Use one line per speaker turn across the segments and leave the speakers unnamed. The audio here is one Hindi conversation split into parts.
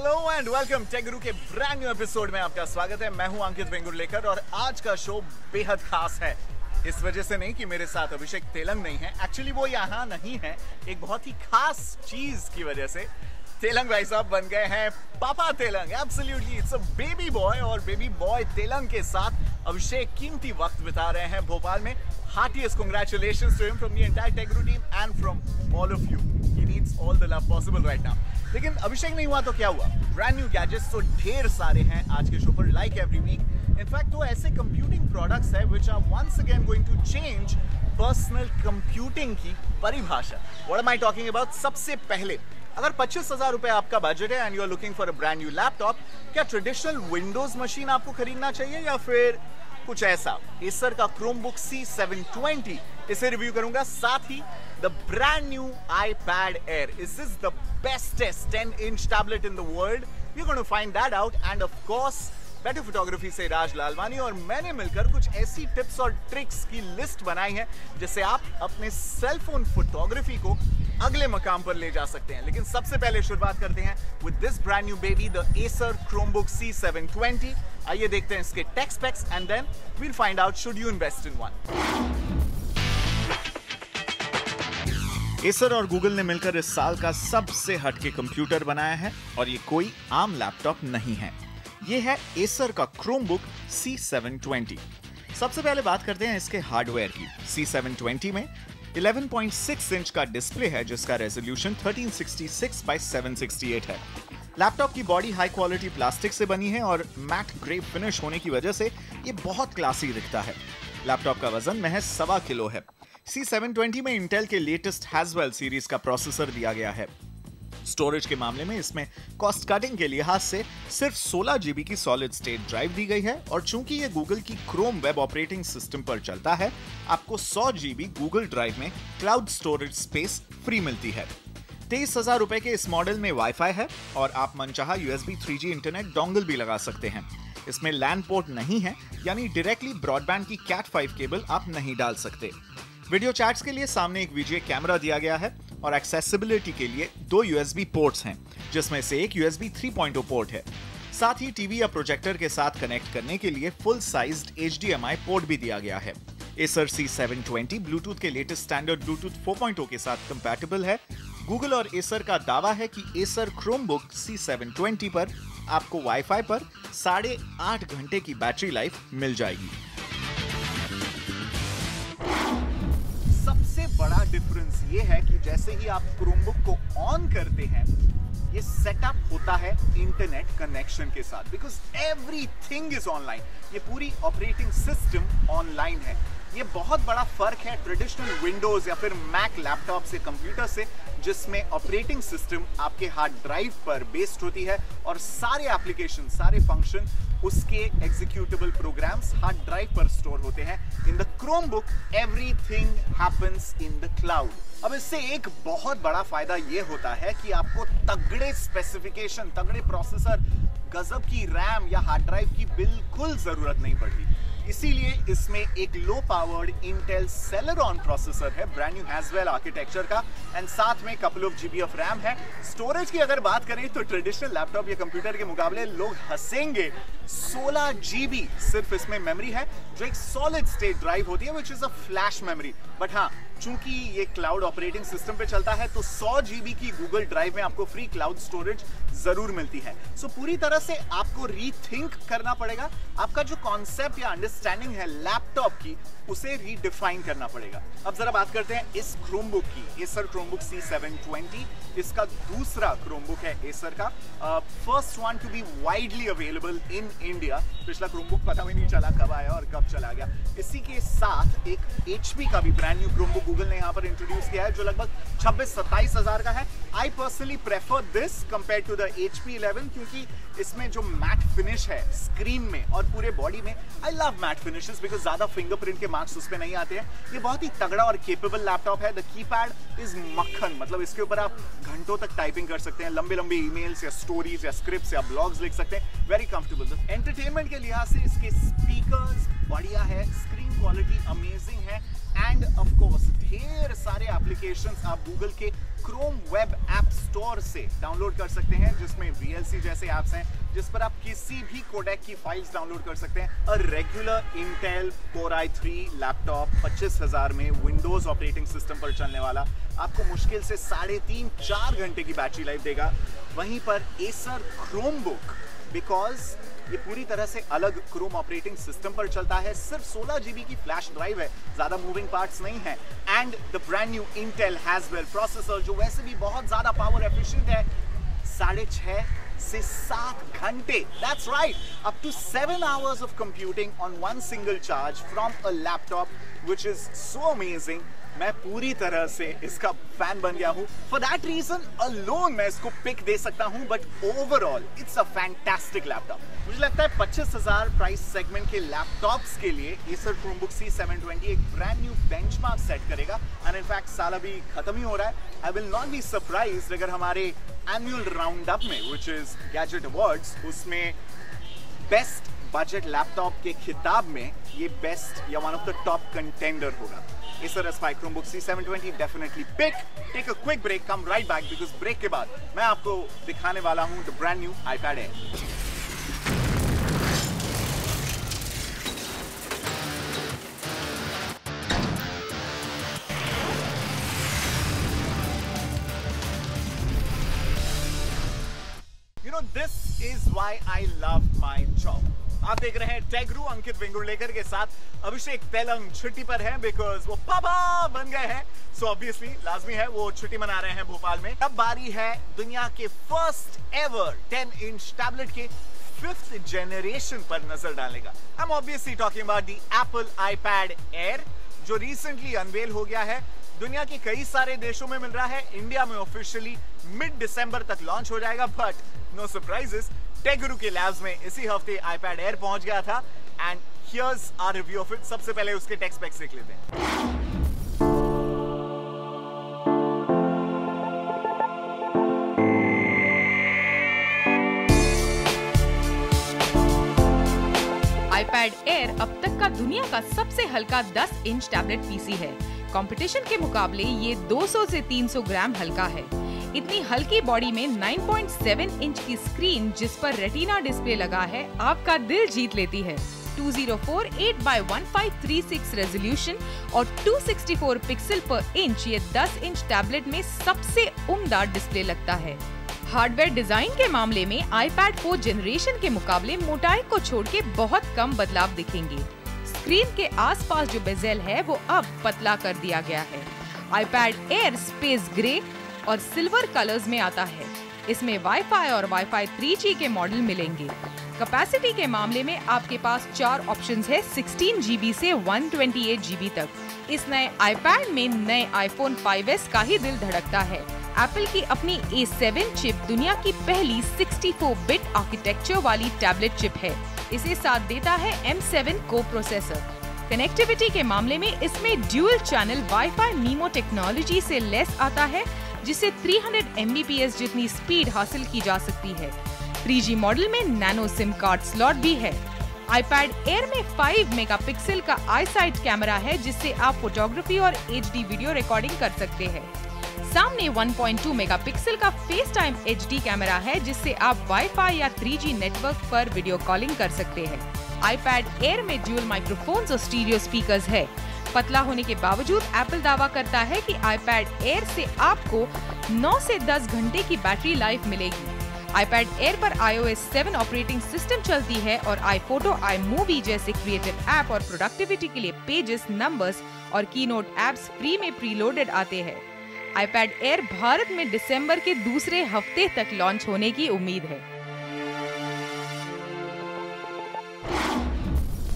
Hello and welcome take Guru के ब्रांड न्यू एपिसोड में आपका स्वागत है। मैं हूं अंकित वेंगुर्लेकर और आज का शो बेहद खास है। इस वजह से नहीं कि मेरे साथ अभिषेक तेलंग नहीं है, एक्चुअली वो यहाँ नहीं है, एक बहुत ही खास चीज की वजह से तेलंग भाई साहब बन गए हैं पापा Telang. Absolutely it's a baby boy और बेबी बॉय तेलंग के साथ अभिषेक कीमती वक्त बिता रहे हैं भोपाल में। Heartiest congratulations to him from the entire Tech Guru team and from all of you. He needs all the love possible right now. लेकिन अभिषेक नहीं हुआ तो क्या हुआ? ब्रांड न्यू गैजेट्स तो ढेर सारे हैं आज के शो पर, लाइक एवरी वीक। इनफैक्ट वो ऐसे कंप्यूटिंग प्रोडक्ट्स है which are once again going to change personal computing की परिभाषा। What am I talking about? सबसे पहले अगर 25,000 रुपए आपका बजट है and you are looking for a brand new laptop, क्या ट्रेडिशनल विंडोज मशीन आपको खरीदना चाहिए या फिर कुछ ऐसा? एसर का क्रोमबुक C720 इसे रिव्यू करूंगा, साथ ही the brand new iPad Air. Is this the bestest 10-inch tablet in the world? We're going to find that out and of course better photography से राज लालवानी और मैंने मिलकर कुछ ऐसी टिप्स और ट्रिक्स की लिस्ट बनाई है जिससे आप अपने सेलफोन फोटोग्राफी को अगले मकाम पर ले जा सकते हैं। लेकिन सबसे पहले शुरुआत करते हैं with this brand new baby, the Acer Chromebook C720। आइए देखते हैं इसके tech specs and then we'll find out should you invest in one. Acer और गूगल ने मिलकर इस साल का सबसे हटके कंप्यूटर बनाया है और ये कोई आम लैपटॉप नहीं है, ये है एसर का क्रोमबुक C720। सबसे पहले बात करते हैं इसके हार्डवेयर की। C720 में 11.6 इंच का डिस्प्ले है जिसका रेजोल्यूशन 1366 by 768 है। लैपटॉप की बॉडी हाई क्वालिटी प्लास्टिक से बनी है और मैट ग्रे फिनिश होने की वजह से ये बहुत क्लासी दिखता है। लैपटॉप का वजन महज 1.25 किलो है। C720 में इंटेल के लेटेस्ट हैजवेल सीरीज का प्रोसेसर दिया गया है। स्टोरेज के मामले में इसमें कॉस्ट कटिंग के लिहाज से सिर्फ 16 GB की सॉलिड स्टेट ड्राइव दी गई है और चूंकि ये गूगल की क्रोम वेब ऑपरेटिंग सिस्टम पर चलता है, आपको 100 GB गूगल ड्राइव में क्लाउड स्टोरेज स्पेस फ्री मिलती है। 23,000 रुपए के इस मॉडल में वाईफाई है और आप मनचाहा USB 3G इंटरनेट डोंगल भी लगा सकते हैं। इसमें लैन पोर्ट नहीं है, यानी डायरेक्टली ब्रॉडबैंड की Cat 5 केबल आप नहीं डाल सकते। वीडियो चैट्स के लिए सामने एक VGA कैमरा दिया गया है और एक्सेसिबिलिटी के लिए 2 USB पोर्ट्स हैं, जिसमें से एक USB 3.0 पोर्ट है। साथ ही टीवी या प्रोजेक्टर के साथ कनेक्ट करने के लिए फुल साइज्ड HDMI पोर्ट भी दिया गया है। एसर C720 ब्लूटूथ के लेटेस्ट स्टैंडर्ड ब्लूटूथ 4.0 के साथ कंपैटिबल है। गूगल और एसर का दावा है कि एसर क्रोमबुक C720 पर आपको वाईफाई पर 8.5 घंटे की बैटरी लाइफ मिल जाएगी। सबसे बड़ा डिफरेंस ये है कि जैसे ही आप क्रोमबुक को ऑन करते हैं, ये सेटअप होता है इंटरनेट कनेक्शन के साथ, बिकॉज एवरीथिंग इज ऑनलाइन। ये पूरी ऑपरेटिंग सिस्टम ऑनलाइन है। ये बहुत बड़ा फर्क है ट्रेडिशनल विंडोज या फिर मैक लैपटॉप से, कंप्यूटर से, जिसमें ऑपरेटिंग सिस्टम आपके हार्ड ड्राइव पर बेस्ड होती है और सारे एप्लीकेशन, सारे फंक्शन, उसके एग्जीक्यूटेबल प्रोग्राम्स हार्ड ड्राइव पर स्टोर होते हैं। In the Chromebook everything happens in the cloud. अब इससे एक बहुत बड़ा फायदा ये होता है कि आपको तगड़े स्पेसिफिकेशन, तगड़े प्रोसेसर, गजब की रैम या हार्ड ड्राइव की बिल्कुल जरूरत नहीं पड़ती। इसीलिए इसमें एक low powered Intel Celeron processor है, ब्रांड न्यू हैजवेल आर्किटेक्चर का, एंड साथ में couple of GB of RAM है। स्टोरेज की अगर बात करें तो ट्रेडिशनल लैपटॉप या कंप्यूटर के मुकाबले लोग हंसेंगे, 16 GB सिर्फ इसमें मेमोरी है, जो एक सॉलिड स्टेट ड्राइव होती है which is a flash memory. But हाँ, चूंकि ये क्लाउड ऑपरेटिंग सिस्टम पे चलता है तो 100 GB की गूगल ड्राइव में आपको फ्री क्लाउड स्टोरेज जरूर मिलती है। सो पूरी तरह से आपको रीथिंक करना पड़ेगा, आपका जो कॉन्सेप्ट या अंडरस्टैंडिंग है लैपटॉप की, उसे रीडिफाइन करना पड़ेगा। अब जरा बात करते हैं इस क्रोमबुक की, एसर क्रोमबुक C720। इसका दूसरा क्रोमबुक है एसर का, first one to be widely available in India. पिछला क्रोमबुक पता भी नहीं चला कब आया और कब चला गया। इसी के साथ एक HP का भी ब्रांड न्यू क्रोमबुक गूगल ने यहाँ पर इंट्रोड्यूस किया है, जो लगभग 26-27 हजार का है। I personally prefer this compare to the HP 11 क्योंकि इसमें जो मैट फिनिश है स्क्रीन में और पूरे बॉडी में, I love matte finishes because ज्यादा फिंगरप्रिंट के मार्क्स उस पे नहीं आते हैं। ये बहुत ही तगड़ा और केपेबल लैपटॉप है। द कीपैड इज मक्खन, मतलब इसके ऊपर आप घंटों तक टाइपिंग कर सकते हैं, लंबे लंबे ईमेल्स या स्टोरीज या स्क्रिप्ट्स या ब्लॉग्स लिख सकते हैं। Very comfortable. एंटरटेनमेंट के लिहाज से इसके स्पीकर्स बढ़िया है, स्क्रीन क्वालिटी अमेजिंग है, एंड ऑफ कोर्स ढेर सारे एप्लीकेशंस आप गूगल के क्रोम वेब ऐप स्टोर से डाउनलोड कर सकते हैं, जिसमें VLC जैसे ऐप्स हैं जिस पर आप किसी भी कोडेक की फाइल्स डाउनलोड कर सकते हैं। A regular Intel Core i3 laptop 25,000 में विंडोज ऑपरेटिंग सिस्टम पर चलने वाला आपको मुश्किल से 3.5-4 घंटे की बैटरी लाइफ देगा। वहीं पर Acer Chromebook, बिकॉज ये पूरी तरह से अलग क्रोम ऑपरेटिंग सिस्टम पर चलता है, सिर्फ 16 GB की फ्लैश ड्राइव है, ज्यादा मूविंग पार्ट्स नहीं है, and the brand new Intel Haswell processor जो वैसे भी बहुत ज्यादा पावर एफिशिएंट है, 6.5 से 7 घंटे, that's right, up to 7 hours of computing on one single charge from a laptop, which is so amazing. मैं पूरी तरह से इसका फैन बन गया हूं। For that reason alone मैं इसको पिक दे सकता हूं, but overall it's a fantastic laptop। मुझे लगता है 25,000 प्राइस सेगमेंट के लैपटॉप्स के लिए Acer Chromebook C720 एक ब्रांड न्यू बेंचमार्क सेट करेगा, एंड इनफैक्ट साल अभी खत्म ही हो रहा है। I will not be surprised अगर हमारे एनुअल राउंड अप में, which is Gadget Awards, उसमें बेस्ट बजट लैपटॉप के खिताब में ये बेस्ट या one of the top contender होगा। Acer Aspire Chromebook C720 definitely pick. Take a quick break, come right back because break के बाद मैं आपको दिखाने वाला हूँ the brand new iPad Air। You know, this is why I love my job। आप देख रहे हैं टेक गुरु अंकित वेंगुर्लेकर के साथ। अभिषेक तेलंग छुट्टी पर है बिकॉज वो पापा बन गए हैं, सो ऑब्वियसली लाजमी है वो छुट्टी मना रहे हैं भोपाल में। अब बारी है दुनिया के फर्स्ट एवर 10 इंच टैबलेट के 5th जनरेशन पर नजर डालने का। I am obviously talking about the Apple iPad Air जो रिसेंटली अनवेल हो गया है। दुनिया के कई सारे देशों में मिल रहा है, इंडिया में ऑफिशियली मिड दिसंबर तक लॉन्च हो जाएगा, but no surprises, take Guru के लैब्स में इसी हफ्ते iPad Air पहुंच गया था, and here's our review of it. सबसे पहले उसके टेक स्पेक्स देख लेते हैं।
iPad Air अब तक का दुनिया का सबसे हल्का 10 इंच टैबलेट पीसी है। कंपटीशन के मुकाबले ये 200 से 300 ग्राम हल्का है। इतनी हल्की बॉडी में 9.7 इंच की स्क्रीन जिस पर रेटिना डिस्प्ले लगा है आपका दिल जीत लेती है। 2048x1536 रेजोल्यूशन और 264 पिक्सल पर इंच ये 10 इंच टैबलेट में सबसे उम्दा डिस्प्ले लगता है। हार्डवेयर डिजाइन के मामले में iPad 4 जनरेशन के मुकाबले मोटाई को छोड़ के बहुत कम बदलाव दिखेंगे। स्क्रीन के आसपास जो बेजेल है वो अब पतला कर दिया गया है। iPad Air स्पेस ग्रे और सिल्वर कलर्स में आता है। इसमें वाईफाई और वाईफाई 3G के मॉडल मिलेंगे। कैपेसिटी के मामले में आपके पास 4 ऑप्शंस है, 16 GB से 128 GB तक। इस नए iPad में नए iPhone 5s का ही दिल धड़कता है। एप्पल की अपनी A7 चिप दुनिया की पहली 64-बिट आर्किटेक्चर वाली टैबलेट चिप है। इसे साथ देता है M7 को प्रोसेसर। कनेक्टिविटी के मामले में इसमें dual channel wifi memo technology से लेस आता है, जिससे 300 Mbps जितनी स्पीड हासिल की जा सकती है। 3G मॉडल में नैनो सिम कार्ड स्लॉट भी है। iPad Air में 5 मेगापिक्सल का आईसाइट कैमरा है, जिससे आप फोटोग्राफी और HD वीडियो रिकॉर्डिंग कर सकते हैं। सामने 1.2 मेगापिक्सल का फेस टाइम HD कैमरा है, जिससे आप वाईफाई या 3G नेटवर्क पर वीडियो कॉलिंग कर सकते हैं। iPad Air में ड्यूल माइक्रोफोन्स और स्टीरियो स्पीकर्स है। पतला होने के बावजूद एप्पल दावा करता है कि iPad Air से आपको 9 से 10 घंटे की बैटरी लाइफ मिलेगी। iPad Air पर iOS 7 ऑपरेटिंग सिस्टम चलती है और iPhoto, iMovie जैसे क्रिएटिव ऐप और प्रोडक्टिविटी के लिए पेजेस, नंबर्स और कीनोट एप्स फ्री में प्रीलोडेड आते हैं। iPad Air भारत में दिसंबर के दूसरे हफ्ते तक लॉन्च होने की उम्मीद है।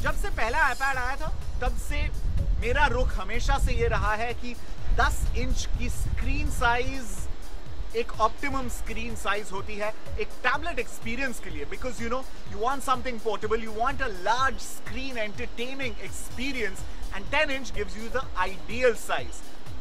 जब से पहला iPad आया था तब से मेरा रुख हमेशा से ये रहा है कि 10 इंच की स्क्रीन साइज एक ऑप्टिमम स्क्रीन साइज होती है एक टैबलेट एक्सपीरियंस के लिए, because you know you want something portable, you want a large screen entertaining experience, and 10 inch gives you the ideal size.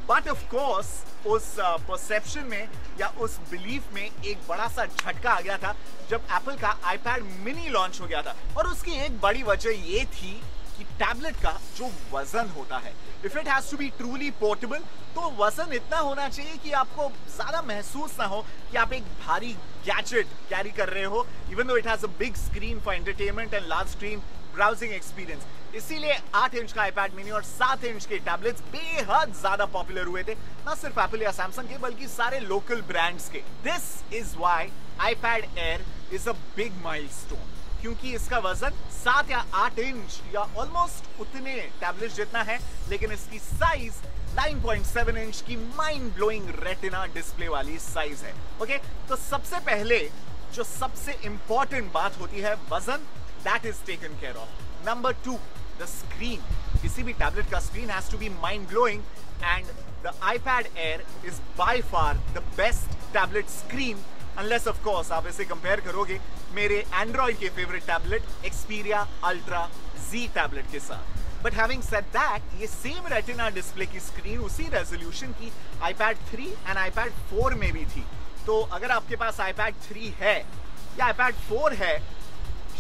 But of course उस परसेप्शन में या उस बिलीफ में एक बड़ा सा झटका आ गया था जब एप्पल का iPad मिनी लॉन्च हो गया था, और उसकी एक बड़ी वजह ये थी कि टैबलेट का जो वजन होता है, if it has to be truly portable, तो वजन इतना होना चाहिए कि आपको ज्यादा महसूस ना हो कि आप एक भारी गैजेट कैरी कर रहे हो, even though it has a big screen for entertainment and large screen browsing experience. इसीलिए 8 इंच का iPad mini और 7 इंच के टैबलेट्स बेहद ज्यादा पॉपुलर हुए थे, ना सिर्फ एप्पल या सैमसंग के बल्कि सारे लोकल ब्रांड्स के। This is why iPad Air is a big milestone, क्योंकि इसका वजन 7 या 8 इंच या ऑलमोस्ट उतने टैबलेट जितना है, लेकिन इसकी साइज 9.7 इंच की माइंड ब्लोइंग रेटिना डिस्प्ले वाली साइज है। ओके, तो सबसे पहले जो सबसे इंपॉर्टेंट बात होती है वजन, that is taken care of. Number 2, the screen. किसी भी टैबलेट का screen has to be mind blowing and the iPad Air is by far the best tablet screen, unless of course आप इसे कंपेयर करोगे मेरे एंड्रॉइड के favourite tablet Xperia Ultra Z tablet के साथ। बट हैविंग सेड दैट, ये सेम रेटिना डिस्प्ले की स्क्रीन उसी रेजोल्यूशन की iPad 3 एंड iPad 4 में भी थी। तो अगर आपके पास iPad 3 है या iPad 4 है,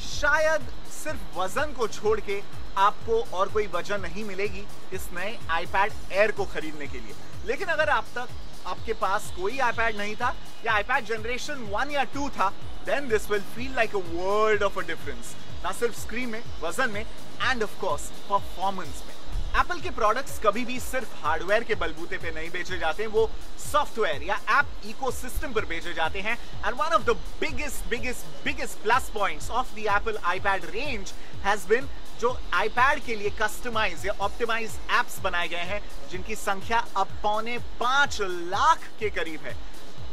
शायद सिर्फ वजन को छोड़ के आपको और कोई वजह नहीं मिलेगी इस नए iPad Air को खरीदने के लिए। लेकिन अगर आपके पास कोई iPad नहीं था या iPad जनरेशन 1 या 2 था, then this will feel like a world of a difference, ना सिर्फ स्क्रीन में, वजन में एंड ऑफ कोर्स परफॉर्मेंस में। एप्पल के प्रोडक्ट्स कभी भी सिर्फ हार्डवेयर के बलबूते पे नहीं बेचे जाते हैं, वो सॉफ्टवेयर या ऐप इकोसिस्टम पर बेचे जाते हैं। And one of the biggest plus points of the Apple iPad range has been जो iPad के लिए कस्टमाइज या ऑप्टिमाइज एप्स बनाए गए हैं, जिनकी संख्या अब 5.25 लाख के करीब है।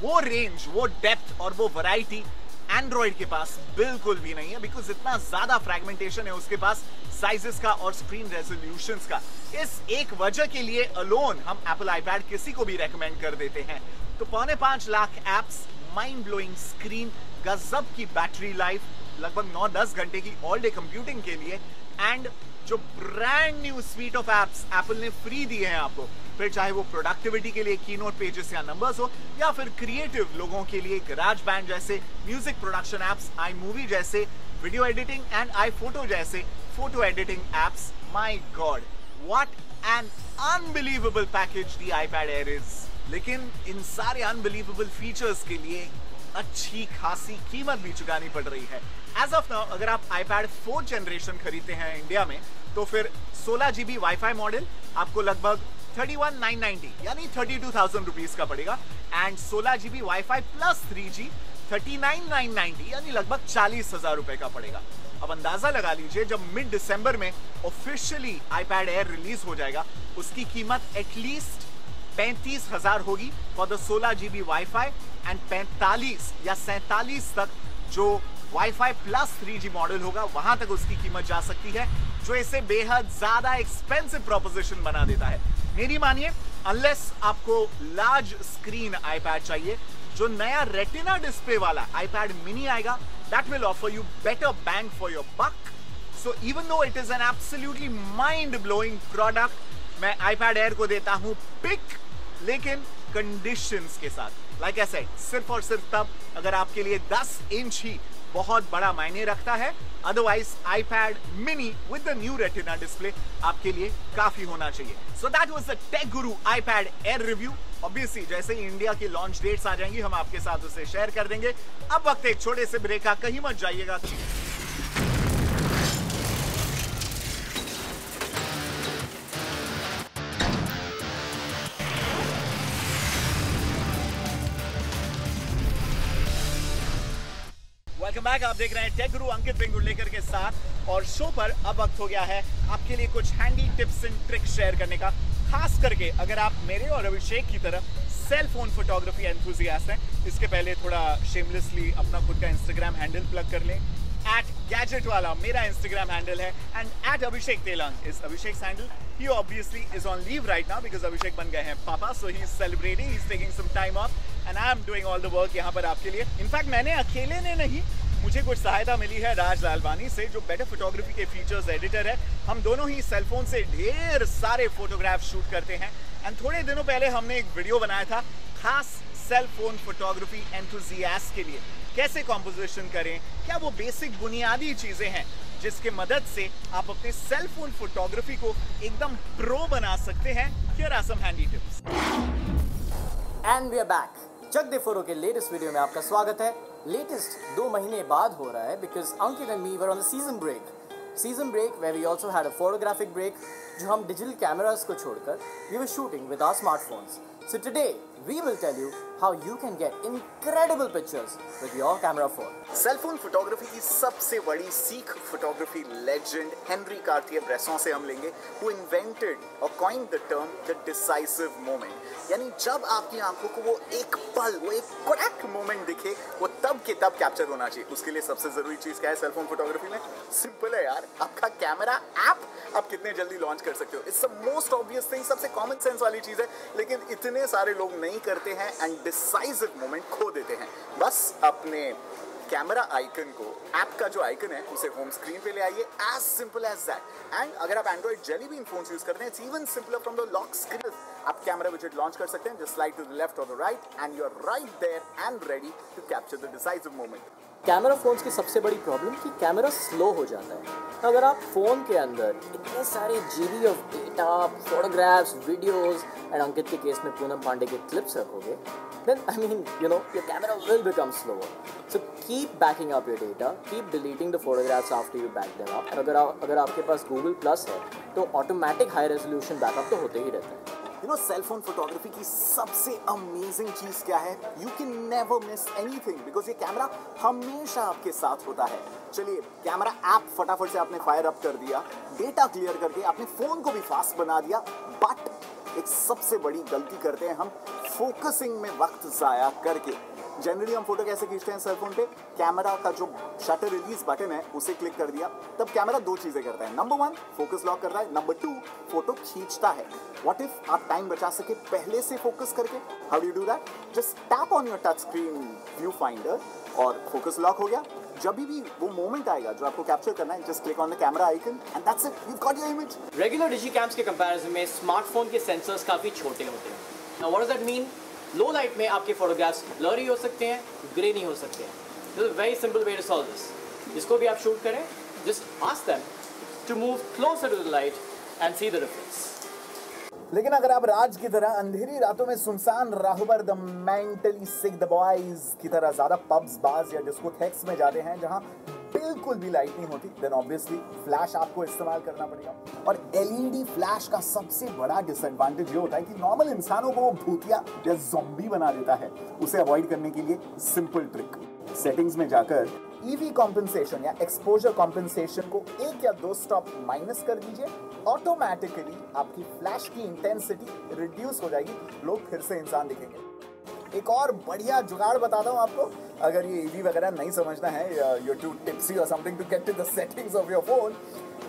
वो रेंज, वो डेप्थ और वो वैरायटी एंड्रॉइड के पास बिल्कुल भी नहीं है, बिकॉज इतना ज्यादा फ्रैगमेंटेशन है उसके पास साइजेस का और स्क्रीन रेजोल्यूशंस का। इस एक वजह के लिए अलोन हम एप्पल iPad किसी को भी रेकमेंड कर देते हैं। तो 5.25 lakh apps, mind blowing screen, गजब की बैटरी लाइफ, लगभग 9-10 घंटे की ऑल डे कंप्यूटिंग के लिए, एंड जो brand new sweet of apps Apple ने फ्री दिए हैं आपको, फिर चाहे वो प्रोडक्टिविटी के लिए कीनोट पेजेस या नंबर्स हो, या फिर क्रिएटिव लोगों के लिए GarageBand जैसे म्यूजिक प्रोडक्शन एप्स, iMovie जैसे वीडियो एडिटिंग एंड iPhoto जैसे photo editing apps. My God, what an unbelievable package the iPad Air is. लेकिन इन सारे अनबिलीवेबल फीचर्स के लिए अच्छी खासी कीमत भी चुकानी पड़ रही है। एज ऑफ नाउ अगर आप iPad 4 जनरेशन खरीदते हैं इंडिया में, तो फिर 16 GB वाईफाई मॉडल आपको लगभग 31,990 यानी 32,000 रुपीज का पड़ेगा, and 16 GB wifi plus 3G 39,990 यानी लगभग 40,000 रुपए का पड़ेगा। अब अंदाजा लगा लीजिए, जब मिड दिसंबर में ऑफिशियली iPad Air रिलीज हो जाएगा, उसकी कीमत एटलीस्ट 35,000 होगी for the 16 GB wifi and 45 या 47 तक जो वाईफाई प्लस 3G मॉडल होगा, वहां तक उसकी कीमत जा सकती है, जो इसे बेहद ज्यादा एक्सपेंसिव प्रोपोजिशन बना देता है। मेरी मानिए, अनलेस आपको लार्ज स्क्रीन iPad चाहिए, जो नया रेटिना डिस्प्ले वाला iPad mini आएगा, that will offer you better bang for your buck. So even though it is an absolutely mind-blowing product, मैं iPad Air को देता हूं पिक, लेकिन कंडीशंस के साथ। Like I said, सिर्फ और सिर्फ तब अगर आपके लिए 10 इंच ही बहुत बड़ा मायने रखता है, otherwise iPad mini with the new retina display आपके लिए काफी होना चाहिए। So that was the Tech Guru iPad Air review. Obviously जैसे ही इंडिया की लॉन्च डेट्स आ जाएंगी, हम आपके साथ उसे शेयर कर देंगे। अब वक्त एक छोटे से ब्रेक का, कहीं मत जाइएगा। वेलकम बैक, आप देख रहे हैं टेक गुरु अंकित वेंगुर्लेकर के साथ, और शो पर अब वक्त हो गया है आपके लिए कुछ handy tips and tricks share करने का। खास करके अगर आप मेरे और अभिषेक की तरह सेल फोन फोटोग्राफी एंथुसियास्ट हैं। इसके पहले थोड़ा शेमलेसली अपना खुद का इंस्टाग्राम हैंडल प्लग कर लें। @gadgetwala मेरा इंस्टाग्राम हैंडल है, and @abhishek telang is Abhishek's handle. He obviously is on leave right now because Abhishek बन गए हैं पापा, so he is celebrating, he is taking some time off, and I am doing all the work यहाँ पर आपके लिए। इनफैक्ट मैंने अकेले ने नहीं, मुझे कुछ सहायता मिली है राज लालवानी से, जो बेटर फोटोग्राफी के फीचर्स एडिटर है। हम दोनों ही सेलफोन से ढेर सारे फोटोग्राफ शूट करते हैं, एंड थोड़े दिनों पहले हमने एक वीडियो बनाया था खास सेल फोन फोटोग्राफी एंथुसियास्ट के लिए। कैसे कॉम्पोजिशन करें, क्या वो बेसिक बुनियादी चीजें हैं जिसके मदद से आप अपने सेल फोन फोटोग्राफी को एकदम प्रो बना सकते हैं। Here are some handy tips.
And we are back. चक दे फोटो के लेटेस्ट वीडियो में आपका स्वागत है। लेटेस्ट 2 महीने बाद हो रहा है because Ankit and me were on the season break where we also had a photographic break, जो हम डिजिटल कैमरास को छोड़कर we were shooting with our smartphones. So today we will tell you how you can get incredible pictures with your camera phone.
Cellphone photography की सबसे बड़ी सीख फोटोग्राफी लेजेंड हेनरी कार्टियर-ब्रेसॉन से हम लेंगे, who invented or coined the term the decisive moment. यानी जब आपकी आंखों को वो एक पल, वो एक करेक्ट मोमेंट दिखे, वो तब के तब कैप्चर होना चाहिए। उसके लिए सबसे जरूरी चीज क्या है सेलफोन फोटोग्राफी में? सिंपल है यार, आपका कैमरा ऐप आप कितने जल्दी लॉन्च कर सकते हो। It's the most obvious thing, सबसे कॉमन सेंस वाली चीज है, लेकिन इतने सारे लोग नहीं करते हैं एंड डिसाइसिव मोमेंट खो देते हैं। बस अपने कैमरा आइकन को, ऐप का जो आइकन है उसे होम स्क्रीन पे ले आइए, as simple as that. And अगर आप Android jelly bean phones use करते हैं, it's even simpler from the lock screen. आप कैमरा विजेट लॉन्च कर सकते हैं, just slide to the left और the right and you are right there and ready to capture the decisive moment.
Camera phones की सबसे बड़ी प्रॉब्लम कि कैमरा स्लो हो जाता है। अगर आप फोन के अंदर इतने सारे GB of data, photographs, videos and Ankit के केस में पूनम पांडे के क्लिप्स रखोगे, then I mean, you know, your camera will become slower. So keep backing up your data, keep deleting the photographs after you back them up. और अगर आपके पास Google Plus है तो ऑटोमेटिक हाई रेजोल्यूशन बैकअप तो होते ही रहता है।
You know, सेलफोन फोटोग्राफी की सबसे अमेजिंग चीज क्या है? You can never miss anything because ये कैमरा हमेशा आपके साथ होता है। चलिए, कैमरा ऐप फटाफट से आपने फायर अप कर दिया, डेटा क्लियर करके आपने फोन को भी फास्ट बना दिया, बट एक सबसे बड़ी गलती करते हैं हम, फोकसिंग में वक्त जाया करके। जनरली हम फोटो कैसे खींचते हैं सेलफोन पे? कैमरा का जो शटर रिलीज बटन है उसे क्लिक कर दिया, तब कैमरा 2 चीजें करता है। नंबर 1 फोकस लॉक कर रहा है, नंबर 2 फोटो खींचता है। व्हाट इफ आप टाइम बचा सके पहले से फोकस करके? How do you do that? Just tap on your touch screen view finder और फोकस लॉक हो गया। जब भी वो मोमेंट आएगा जो आपको कैप्चर करना है, just click on the camera icon and that's it, you got your image.
Regular digi cams के कंपैरिजन में स्मार्टफोन के सेंसर्स काफ़ी छोटे होते हैं। Now what does that mean? Low light में आपके फोटोग्राफ्स ब्लरी हो सकते हैं, ग्रे नहीं हो सकते हैं। This is very simple way to solve this. जिसको भी आप शूट करें, just ask them to move closer to the light and see the difference.
लेकिन अगर आप राज की तरह अंधेरी रातों में सुनसान राहों the mentally sick the boys की तरह ज्यादा पब्स, बार्स या डिस्कोथेक्स में जाते हैं जहां बिल्कुल भी लाइट नहीं होती, देन ऑब्वियसली फ्लैश आपको इस्तेमाल करना पड़ेगा। और एलईडी फ्लैश का सबसे बड़ा डिसएडवांटेज ये होता है कि नॉर्मल इंसानों को वो भूतिया या ज़ॉम्बी बना देता है। उसे अवॉइड करने के लिए सिंपल ट्रिक, सेटिंग्स में जाकर ईवी कॉम्पेंसेशन या एक्सपोजर कॉम्पेंसेशन को 1 या 2 स्टॉप माइनस कर दीजिए। ऑटोमेटिकली आपकी फ्लैश की इंटेंसिटी रिड्यूस हो जाएगी, लोग फिर से इंसान दिखेंगे। एक और बढ़िया जुगाड़ बताता हूँ आपको, अगर ये ईवी वगैरह नहीं समझना है, you're too tipsy or something to get to the settings of your phone,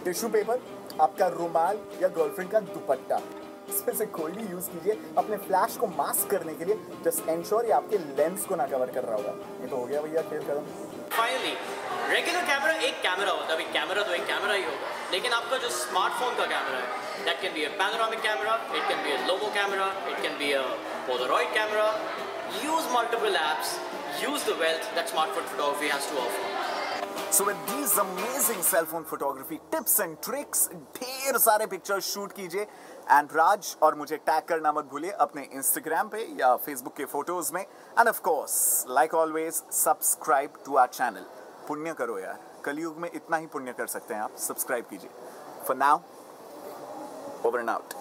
tissue paper, आपका रुमाल या गर्लफ्रेंड का दुपट्टा, इसमें से कोई भी यूज कीजिए अपने फ्लैश को मास्क करने के लिए। जस्ट एंश्योर ये आपके लेंस को ना कवर कर रहा होगा। ये तो हो गया भैया खेल खत्म।
फाइनली रेगुलर कैमरा एक कैमरा होता है, कैमरा तो एक कैमरा ही होगा, लेकिन आपका जो स्मार्टफोन का कैमरा है, that can be a panoramic camera, it can be a logo camera, it can be a Polaroid camera. Use multiple apps, use the wealth that smartphone photography has to offer.
So with these amazing cell phone photography tips and tricks, ढेर सारे पिक्चर्स शूट कीजिए एंड राज और मुझे टैग करना मत भूलिए अपने इंस्टाग्राम पे या फेसबुक के फोटोज में। And of course like always subscribe to our channel. पुण्य करो यार, कलयुग में इतना ही पुण्य कर सकते हैं आप, सब्सक्राइब कीजिए। For now, over and out.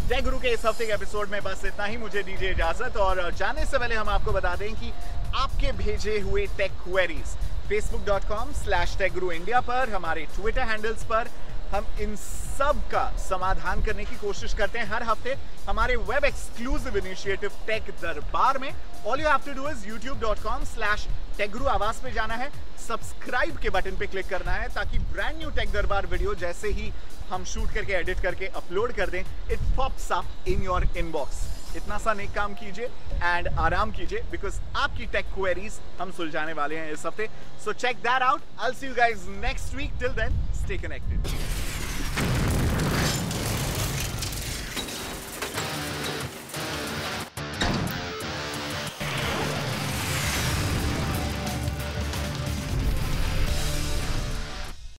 Tech Guru के इस हफ्ते के एपिसोड में बस इतना ही, मुझे दीजिए इजाजत। और जाने से पहले हम आपको बता दें कि आपके भेजे हुए टेक क्वेरीज facebook.com/techguruindia पर, हमारे ट्विटर हैंडल्स पर हम इन सब का समाधान करने की कोशिश करते हैं हर हफ्ते हमारे web exclusive initiative Tech Darbar में। All you have to do is youtube.com/techguru आवाज पे जाना है, सब्सक्राइब के बटन पे क्लिक करना है ताकि ब्रांड न्यू टेक दरबार वीडियो जैसे ही हम शूट करके एडिट करके अपलोड कर दें, it pops up in your inbox. इतना सा नेक काम कीजिए एंड आराम कीजिए, बिकॉज आपकी टेक क्वेरीज हम सुलझाने वाले हैं इस हफ्ते। So check that out. I will see you guys next week. Till then, stay connected.